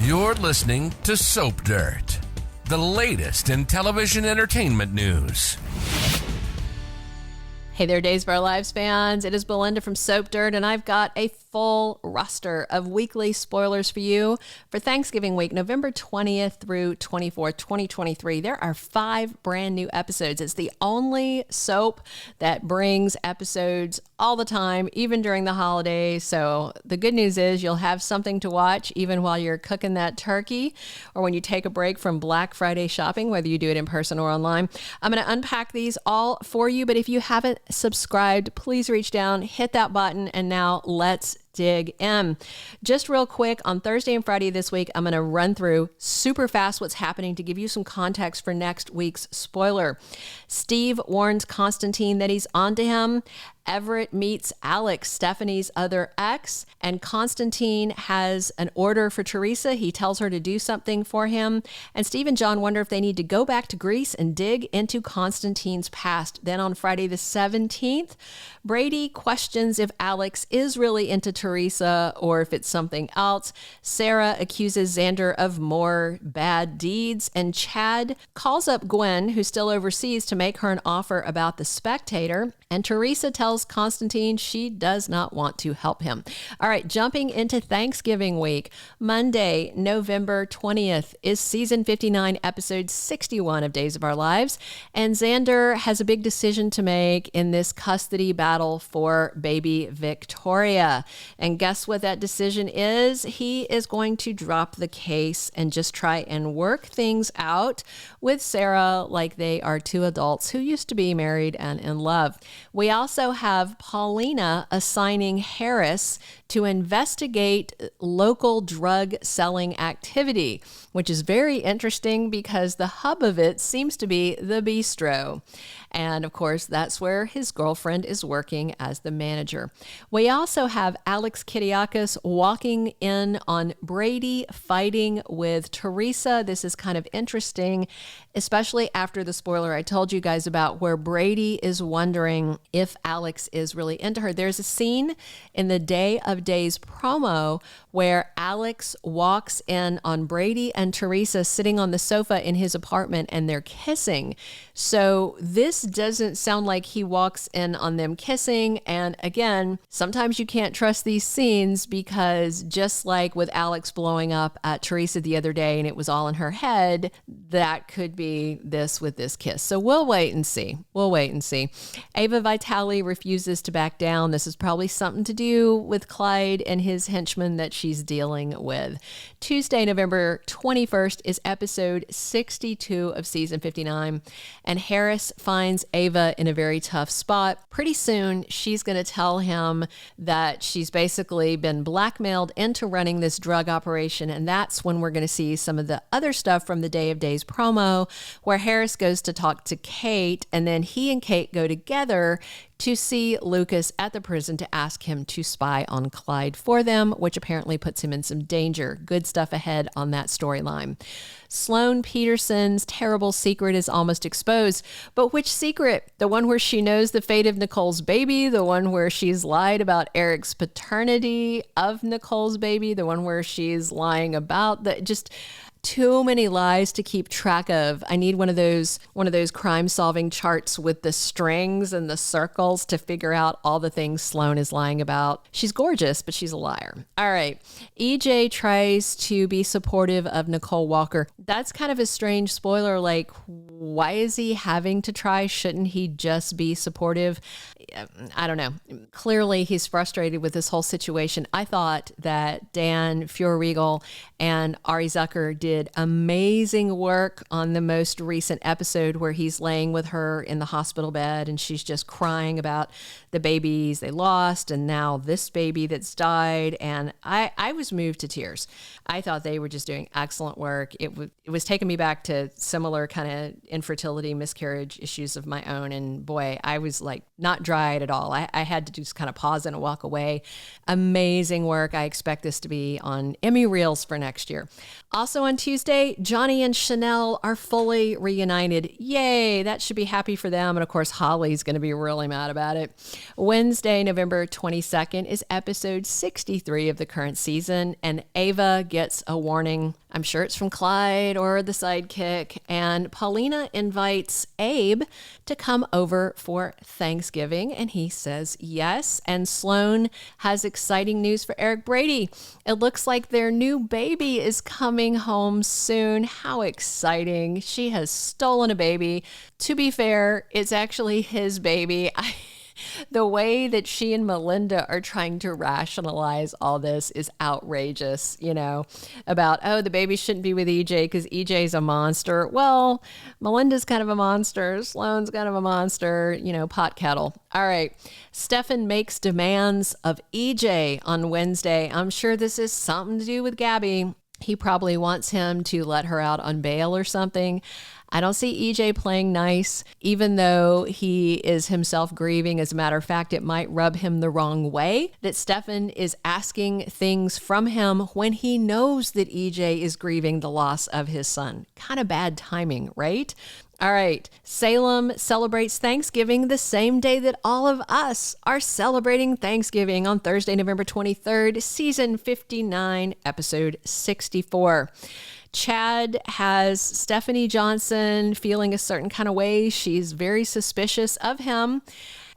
You're listening to Soap Dirt, the latest in television entertainment news. Hey there, Days of Our Lives fans. It is Belinda from Soap Dirt, and I've got a full roster of weekly spoilers for you for Thanksgiving week, November 20th through 24th, 2023. There are 5 brand new episodes. It's the only soap that brings episodes all the time, even during the holidays. So the good news is you'll have something to watch even while you're cooking that turkey or when you take a break from Black Friday shopping, whether you do it in person or online. I'm going to unpack these all for you, but if you haven't subscribed, please reach down, hit that button, and now let's dig in. Just real quick, on Thursday and Friday this week, I'm going to run through super fast what's happening to give you some context for next week's spoiler. Steve warns Constantine that he's onto him. Everett meets Alex, Stephanie's other ex, and Constantine has an order for Theresa. He tells her to do something for him, and Steve and John wonder if they need to go back to Greece and dig into Constantine's past. Then on Friday the 17th, Brady questions if Alex is really into Theresa or if it's something else. Sarah accuses Xander of more bad deeds, and Chad calls up Gwen, who's still overseas, to make her an offer about the Spectator, and Theresa tells Constantine she does not want to help him. All right, jumping into Thanksgiving week, Monday, November 20th is season 59, episode 61 of Days of Our Lives, and Xander has a big decision to make in this custody battle for baby Victoria. And guess what that decision is? He is going to drop the case and just try and work things out with Sarah like they are 2 adults who used to be married and in love. We also have Paulina assigning Harris to investigate local drug selling activity, which is very interesting because the hub of it seems to be the bistro. And of course, that's where his girlfriend is working as the manager. We also have Alex Kiriakis walking in on Brady fighting with Theresa. This is kind of interesting, especially after the spoiler I told you guys about where Brady is wondering if Alex is really into her. There's a scene in the Day of Days promo where Alex walks in on Brady and Theresa sitting on the sofa in his apartment and they're kissing. So this doesn't sound like he walks in on them kissing. And again, sometimes you can't trust these scenes because just like with Alex blowing up at Theresa the other day and it was all in her head, that could be this with this kiss. So we'll wait and see. Ava Vitali refuses to back down. This is probably something to do with Clyde and his henchman that she's dealing with. Tuesday, November 21st is episode 62 of season 59, and Harris finds Ava in a very tough spot. Pretty soon, she's going to tell him that she's basically been blackmailed into running this drug operation, and that's when we're going to see some of the other stuff from the Day of Days promo, where Harris goes to talk to Kate, and then he and Kate go together to see Lucas at the prison to ask him to spy on Clyde for them, which apparently puts him in some danger. Good stuff ahead on that storyline. Sloan Petersen's terrible secret is almost exposed. But which secret? The one where she knows the fate of Nicole's baby? The one where she's lied about Eric's paternity of Nicole's baby? The one where she's lying about just too many lies to keep track of. I need one of those crime-solving charts with the strings and the circles to figure out all the things Sloan is lying about. She's gorgeous, but she's a liar. All right. EJ tries to be supportive of Nicole Walker. That's kind of a strange spoiler. Like, why is he having to try? Shouldn't he just be supportive? I don't know. Clearly, he's frustrated with this whole situation. I thought that Dan Feuerriegel and Ari Zucker did amazing work on the most recent episode where he's laying with her in the hospital bed and she's just crying about the babies they lost and now this baby that's died. And I was moved to tears. I thought they were just doing excellent work. It was taking me back to similar kind of infertility, miscarriage issues of my own. And boy, I was like not dry-eyed at all. I had to just kind of pause and walk away. Amazing work. I expect this to be on Emmy Reels for next year. Also on Tuesday, Johnny and Chanel are fully reunited. Yay, that should be happy for them. And of course, Holly's going to be really mad about it. Wednesday, November 22nd is episode 63 of the current season, and Ava gets a warning. I'm sure it's from Clyde or the sidekick, and Paulina invites Abe to come over for Thanksgiving, and he says yes. And Sloan has exciting news for Eric Brady. It looks like their new baby is coming home soon. How exciting. She has stolen a baby. To be fair, it's actually his baby. The way that she and Melinda are trying to rationalize all this is outrageous, about, oh, the baby shouldn't be with EJ because EJ's a monster. Well, Melinda's kind of a monster. Sloan's kind of a monster, pot kettle. All right. Stefan makes demands of EJ on Wednesday. I'm sure this is something to do with Gabby. He probably wants him to let her out on bail or something. I don't see EJ playing nice, even though he is himself grieving. As a matter of fact, it might rub him the wrong way that Stefan is asking things from him when he knows that EJ is grieving the loss of his son. Kind of bad timing, right? All right. Salem celebrates Thanksgiving the same day that all of us are celebrating Thanksgiving on Thursday, November 23rd, season 59, episode 64. Chad has Stephanie Johnson feeling a certain kind of way. She's very suspicious of him.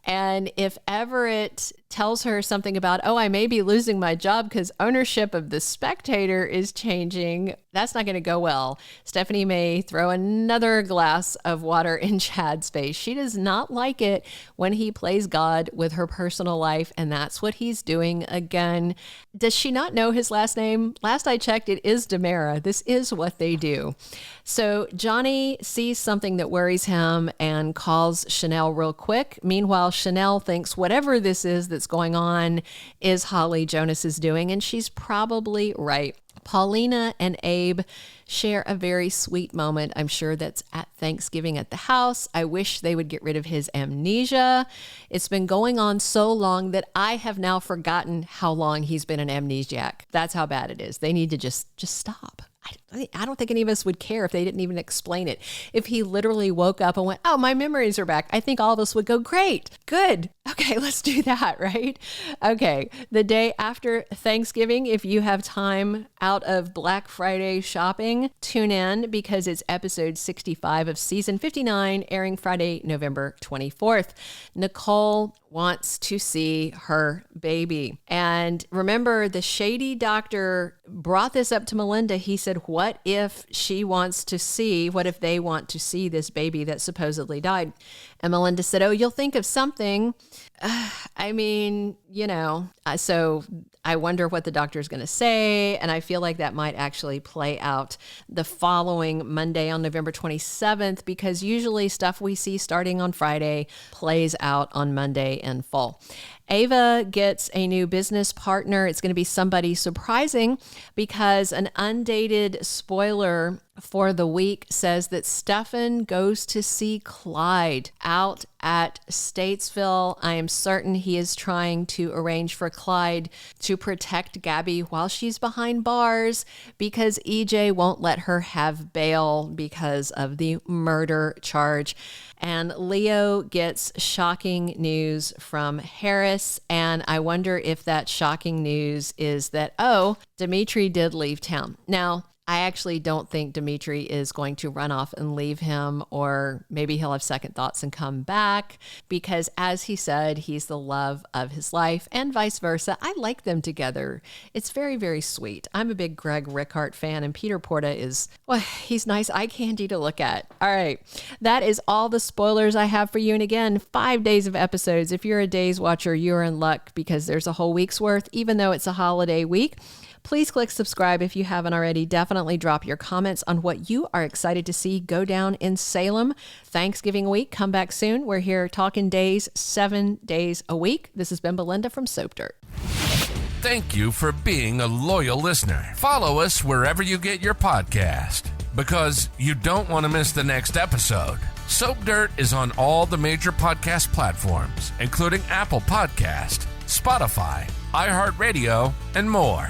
And if Everett tells her something about, oh, I may be losing my job because ownership of The Spectator is changing, that's not going to go well. Stephanie may throw another glass of water in Chad's face. She does not like it when he plays God with her personal life, and that's what he's doing again. Does she not know his last name? Last I checked, it is DiMera. This is what they do. So Johnny sees something that worries him and calls Chanel real quick. Meanwhile, Chanel thinks whatever this is that's going on is Holly Jonas's doing, and she's probably right. Paulina and Abe share a very sweet moment. I'm sure that's at Thanksgiving at the house. I wish they would get rid of his amnesia. It's been going on so long that I have now forgotten how long he's been an amnesiac. That's how bad it is. They need to just stop. I don't think any of us would care if they didn't even explain it. If he literally woke up and went, oh, my memories are back, I think all of us would go, great, good. Okay, let's do that, right? Okay, the day after Thanksgiving, if you have time out of Black Friday shopping, tune in because it's episode 65 of season 59, airing Friday, November 24th. Nicole wants to see her baby. And remember, the shady doctor brought this up to Melinda. He said, what if they want to see this baby that supposedly died? And Melinda said, oh, you'll think of something. So I wonder what the doctor is going to say. And I feel like that might actually play out the following Monday on November 27th, because usually stuff we see starting on Friday plays out on Monday in full. Ava gets a new business partner. It's going to be somebody surprising because an undated spoiler for the week says that Stefan goes to see Clyde out at Statesville. I am certain he is trying to arrange for Clyde to protect Gabby while she's behind bars because EJ won't let her have bail because of the murder charge. And Leo gets shocking news from Harris. And I wonder if that shocking news is that, oh, Dimitri did leave town. Now, I actually don't think Dimitri is going to run off and leave him, or maybe he'll have second thoughts and come back because, as he said, he's the love of his life and vice versa. I like them together. It's very, very sweet. I'm a big Greg Rickhart fan, and Peter Porta is, well, he's nice eye candy to look at. All right. That is all the spoilers I have for you. And again, 5 days of episodes. If you're a Days watcher, you're in luck because there's a whole week's worth, even though it's a holiday week. Please click subscribe if you haven't already. Definitely drop your comments on what you are excited to see go down in Salem Thanksgiving week. Come back soon. We're here talking days, 7 days a week. This has been Belinda from Soap Dirt. Thank you for being a loyal listener. Follow us wherever you get your podcast. because you don't want to miss the next episode. Soap Dirt is on all the major podcast platforms, including Apple Podcast, Spotify, iHeartRadio, and more.